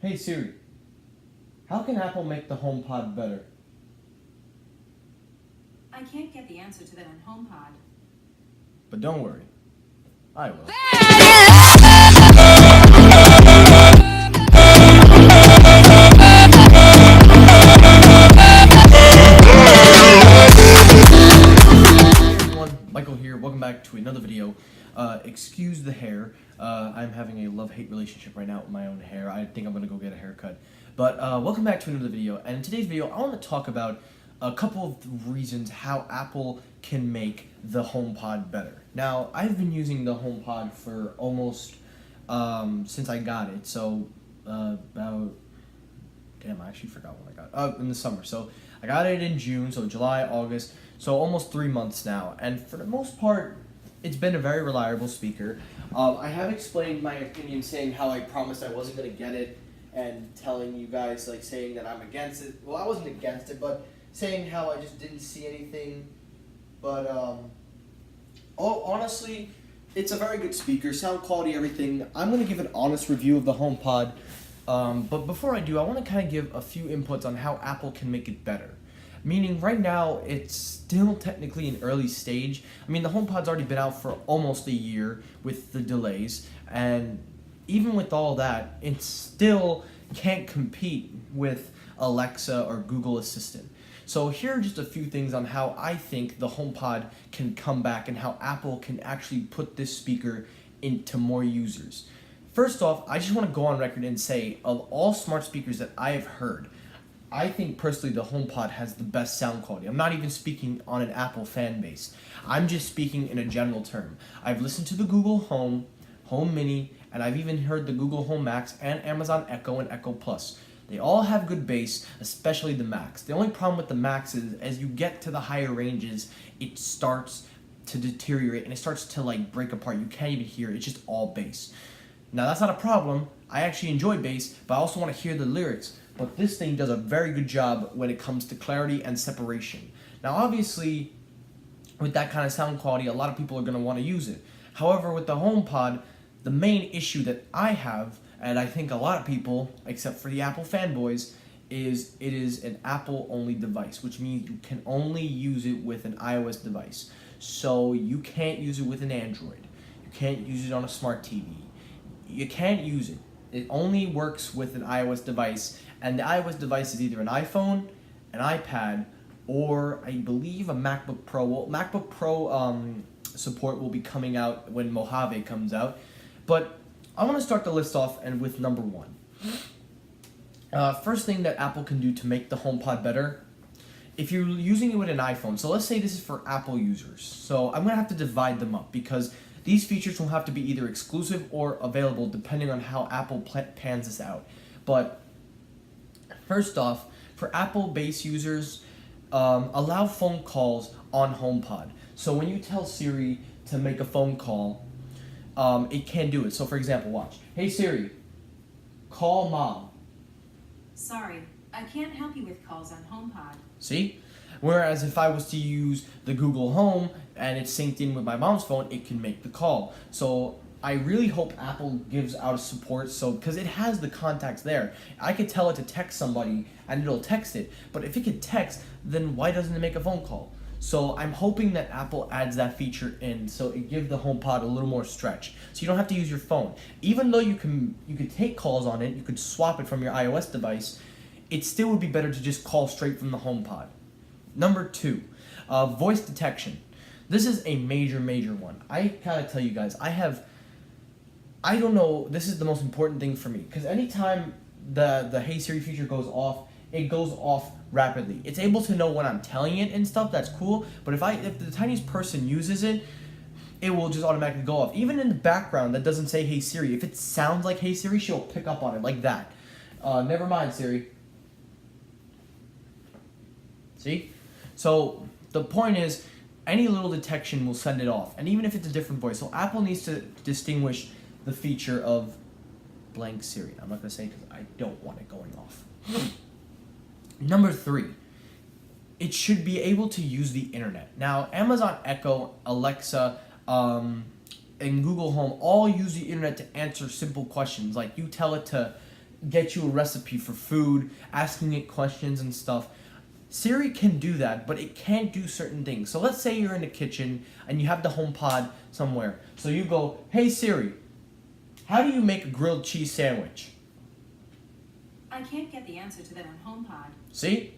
Hey Siri, how can Apple make the HomePod better? I can't get the answer to that on HomePod. But don't worry, I will. Hey everyone, Michael here. Welcome back to another video. Excuse the hair. I'm having a love-hate relationship right now with my own hair. I think I'm gonna go get a haircut. But welcome back to another video. And in today's video, I want to talk about a couple of reasons how Apple can make the HomePod better. Now, I've been using the HomePod for almost since I got it. So about damn, I actually forgot when I got it. In the summer. So I got it in June, so July, August, so almost 3 months now. And for the most part, it's been a very reliable speaker. I have explained my opinion, saying how I promised I wasn't going to get it, and telling you guys, like, saying that I'm against it. Well, I wasn't against it, but saying how I just didn't see anything. But, honestly, it's a very good speaker, sound quality, everything. I'm going to give an honest review of the HomePod. But before I do, I want to kind of give a few inputs on how Apple can make it better. Meaning, right now, it's still technically an early stage. I mean, the HomePod's already been out for almost a year with the delays, and even with all that, it still can't compete with Alexa or Google Assistant. So here are just a few things on how I think the HomePod can come back and how Apple can actually put this speaker into more users. First off, I just want to go on record and say, of all smart speakers that I have heard, I think personally the HomePod has the best sound quality. I'm not even speaking on an Apple fan base. I'm just speaking in a general term. I've listened to the Google Home, Home Mini, and I've even heard the Google Home Max and Amazon Echo and Echo Plus. They all have good bass, especially the Max. The only problem with the Max is as you get to the higher ranges, it starts to deteriorate and it starts to like break apart. You can't even hear it. It's just all bass. Now that's not a problem. I actually enjoy bass, but I also want to hear the lyrics. But this thing does a very good job when it comes to clarity and separation. Now obviously, with that kind of sound quality, a lot of people are going to want to use it. However, with the HomePod, the main issue that I have, and I think a lot of people, except for the Apple fanboys, is it is an Apple-only device, which means you can only use it with an iOS device. So you can't use it with an Android. You can't use it on a smart TV. You can't use it. It only works with an iOS device, and the iOS device is either an iPhone, an iPad, or I believe a MacBook Pro. Well, MacBook Pro support will be coming out when Mojave comes out. But I want to start the list off and with number one. First thing that Apple can do to make the HomePod better, if you're using it with an iPhone, so let's say this is for Apple users. So I'm going to have to divide them up because these features will have to be either exclusive or available depending on how Apple pans this out. But first off, for Apple base users, allow phone calls on HomePod. So when you tell Siri to make a phone call, it can do it. So for example, watch. Hey Siri, call mom. Sorry, I can't help you with calls on HomePod. See? Whereas if I was to use the Google Home and it's synced in with my mom's phone, it can make the call. So I really hope Apple gives out support, so because it has the contacts there. I could tell it to text somebody and it'll text it, but if it could text, then why doesn't it make a phone call? So I'm hoping that Apple adds that feature in, so it gives the HomePod a little more stretch. So you don't have to use your phone. Even though you could take calls on it, you could swap it from your iOS device, it still would be better to just call straight from the HomePod. Number two, voice detection. This is a major one. I gotta tell you guys, I don't know, this is the most important thing for me, because anytime the Hey Siri feature goes off, it goes off rapidly. It's able to know when I'm telling it and stuff, that's cool, but if the tiniest person uses it, it will just automatically go off. Even in the background that doesn't say Hey Siri, if it sounds like Hey Siri, she'll pick up on it like that. Never mind, Siri. See? So the point is, any little detection will send it off, and even if it's a different voice. So Apple needs to distinguish the feature of blank Siri. I'm not going to say it because I don't want it going off. Number three, it should be able to use the internet. Now, Amazon Echo, Alexa, and Google Home all use the internet to answer simple questions. Like you tell it to get you a recipe for food, asking it questions and stuff. Siri can do that, but it can't do certain things. So let's say you're in the kitchen and you have the HomePod somewhere. So you go, "Hey Siri, how do you make a grilled cheese sandwich?" I can't get the answer to that on HomePod. See?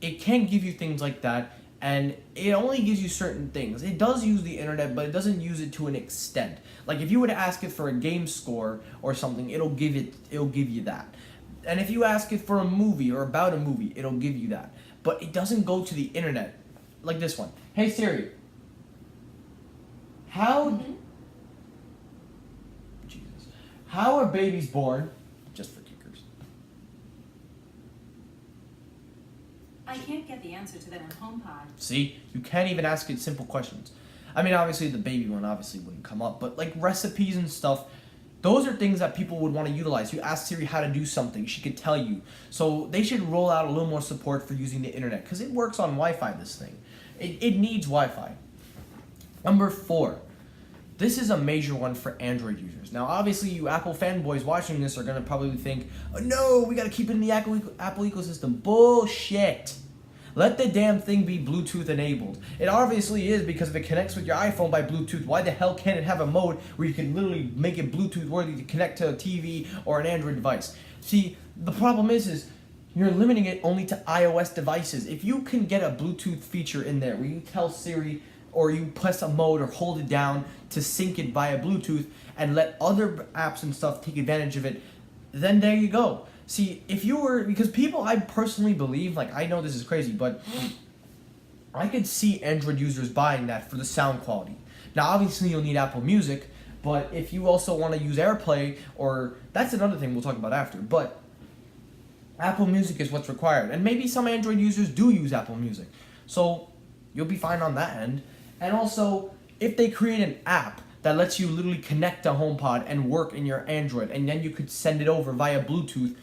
It can give you things like that, and it only gives you certain things. It does use the internet, but it doesn't use it to an extent. Like if you were to ask it for a game score or something, it'll give you that. And if you ask it for a movie or about a movie, it'll give you that. But it doesn't go to the internet. Like this one. "Hey Siri, how Jesus. How are babies born?" Just for kickers. I can't get the answer to that on HomePod. See? You can't even ask it simple questions. I mean, obviously the baby one obviously wouldn't come up, but like recipes and stuff, those are things that people would want to utilize. You ask Siri how to do something, she could tell you. So they should roll out a little more support for using the internet, because it works on Wi-Fi, this thing. It needs Wi-Fi. Number 4. This is a major one for Android users. Now, obviously, you Apple fanboys watching this are going to probably think, "Oh, no, we got to keep it in the Apple ecosystem." Bullshit. Let the damn thing be Bluetooth enabled. It obviously is, because if it connects with your iPhone by Bluetooth, why the hell can't it have a mode where you can literally make it Bluetooth worthy to connect to a TV or an Android device? See, the problem is you're limiting it only to iOS devices. If you can get a Bluetooth feature in there where you tell Siri, or you press a mode or hold it down to sync it via Bluetooth and let other apps and stuff take advantage of it, then there you go. See, if you were, because people, I personally believe, like, I know this is crazy, but I could see Android users buying that for the sound quality. Now, obviously, you'll need Apple Music, but if you also want to use AirPlay, or that's another thing we'll talk about after, but Apple Music is what's required. And maybe some Android users do use Apple Music. So you'll be fine on that end. And also, if they create an app that lets you literally connect to HomePod and work in your Android, and then you could send it over via Bluetooth,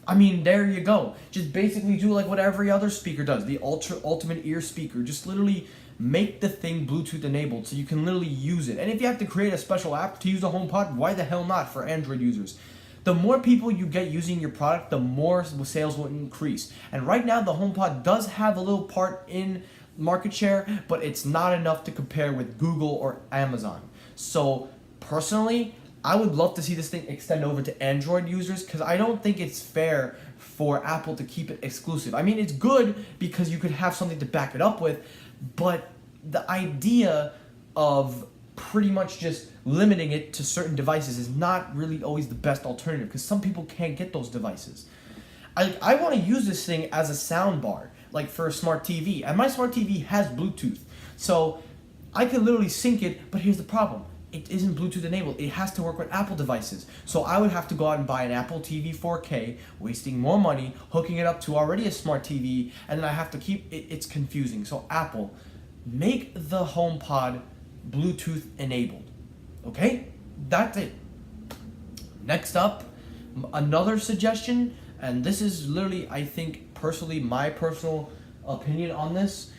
I mean, there you go. Just basically do like what every other speaker does, the ultimate ear speaker. Just literally make the thing Bluetooth enabled so you can literally use it. And if you have to create a special app to use the HomePod, why the hell not for Android users? The more people you get using your product, the more sales will increase. And right now, the HomePod does have a little part in market share, but it's not enough to compare with Google or Amazon. So personally, I would love to see this thing extend over to Android users, because I don't think it's fair for Apple to keep it exclusive. I mean, it's good because you could have something to back it up with, but the idea of pretty much just limiting it to certain devices is not really always the best alternative, because some people can't get those devices. I want to use this thing as a sound bar, like for a smart TV, and my smart TV has Bluetooth, so I can literally sync it, but here's the problem. It isn't Bluetooth enabled. It has to work with Apple devices. So I would have to go out and buy an Apple TV 4K, wasting more money, hooking it up to already a smart TV, and then I have to keep it. It's confusing. So Apple, make the HomePod Bluetooth enabled. Okay? That's it. Next up, another suggestion, and this is literally, I think, personally, my personal opinion on this.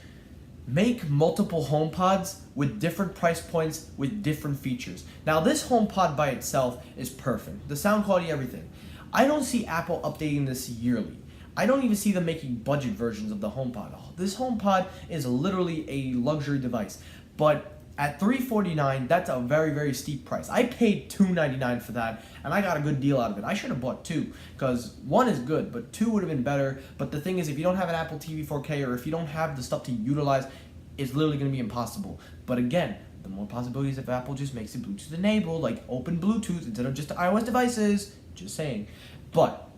Make multiple HomePods with different price points with different features. Now, this HomePod by itself is perfect. The sound quality, everything. I don't see Apple updating this yearly. I don't even see them making budget versions of the HomePod. This HomePod is literally a luxury device. But at $349, that's a very, very steep price. I paid $299 for that, and I got a good deal out of it. I should have bought 2, because 1 is good, but 2 would have been better. But the thing is, if you don't have an Apple TV 4K, or if you don't have the stuff to utilize, it's literally going to be impossible. But again, the more possibilities if Apple just makes it Bluetooth enabled, like open Bluetooth instead of just iOS devices. Just saying. But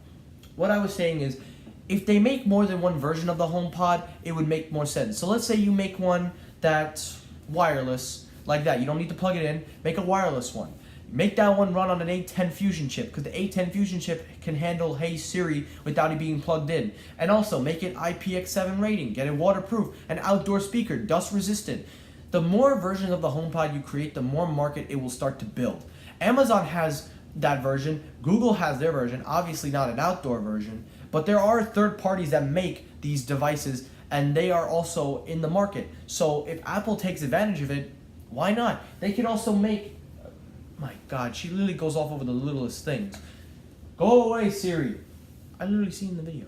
what I was saying is, if they make more than one version of the HomePod, it would make more sense. So let's say you make one that's wireless, like that. You don't need to plug it in. Make a wireless one. Make that one run on an A10 Fusion chip, because the A10 Fusion chip can handle Hey Siri without it being plugged in. And also, make it IPX7 rating, get it waterproof, an outdoor speaker, dust resistant. The more versions of the HomePod you create, the more market it will start to build. Amazon has that version, Google has their version, obviously not an outdoor version, but there are third parties that make these devices, and they are also in the market. So if Apple takes advantage of it, why not? They can also make, my God, she literally goes off over the littlest things. Go away, Siri. I literally seen the video.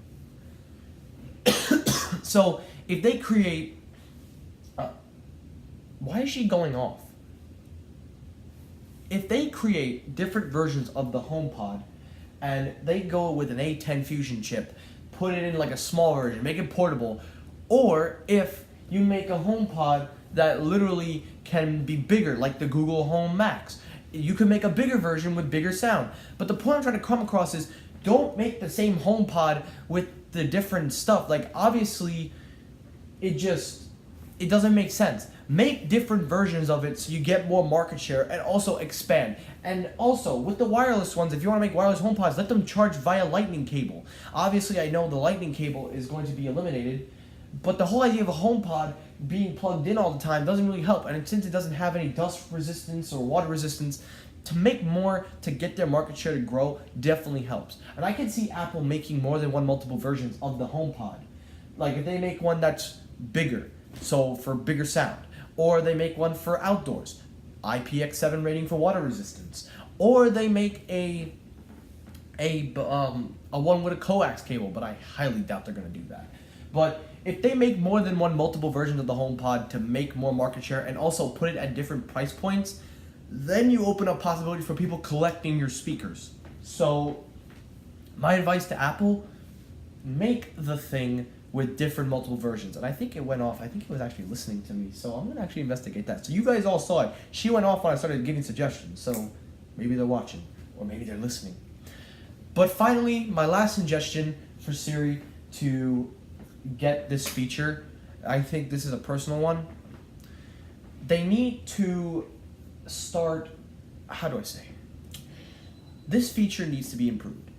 So if they create, why is she going off? If they create different versions of the HomePod, and they go with an A10 Fusion chip, put it in like a small version, make it portable, or if you make a HomePod that literally can be bigger, like the Google Home Max, you can make a bigger version with bigger sound. But the point I'm trying to come across is, don't make the same HomePod with the different stuff. Like, obviously, it doesn't make sense. Make different versions of it so you get more market share and also expand. And also, with the wireless ones, if you want to make wireless HomePods, let them charge via lightning cable. Obviously, I know the lightning cable is going to be eliminated, but the whole idea of a HomePod being plugged in all the time doesn't really help. And since it doesn't have any dust resistance or water resistance, to make more to get their market share to grow definitely helps. And I can see Apple making more than one multiple versions of the HomePod. Like if they make one that's bigger, so for bigger sound, or they make one for outdoors, IPX7 rating for water resistance, or they make a one with a coax cable, but I highly doubt they're going to do that. But if they make more than one multiple version of the HomePod to make more market share and also put it at different price points, then you open up possibilities for people collecting your speakers. So my advice to Apple, make the thing with different multiple versions. And I think it went off. I think it was actually listening to me. So I'm going to actually investigate that. So you guys all saw it. She went off when I started giving suggestions. So maybe they're watching or maybe they're listening. But finally, my last suggestion for Siri to get this feature, I think this is a personal one. They need to start, how do I say? This feature needs to be improved.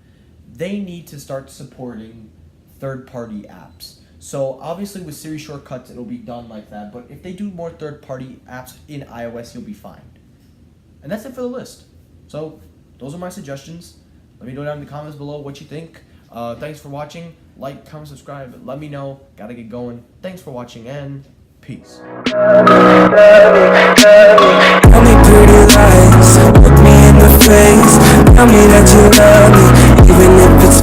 They need to start supporting third-party apps. So obviously with Siri shortcuts, it'll be done like that. But if they do more third-party apps in iOS, you'll be fine. And that's it for the list. So those are my suggestions. Let me know down in the comments below what you think. Thanks for watching. Like, comment, subscribe. Let me know. Gotta get going. Thanks for watching and peace. Tell me pretty lies, look me in the face. Tell me that you love me, even if it's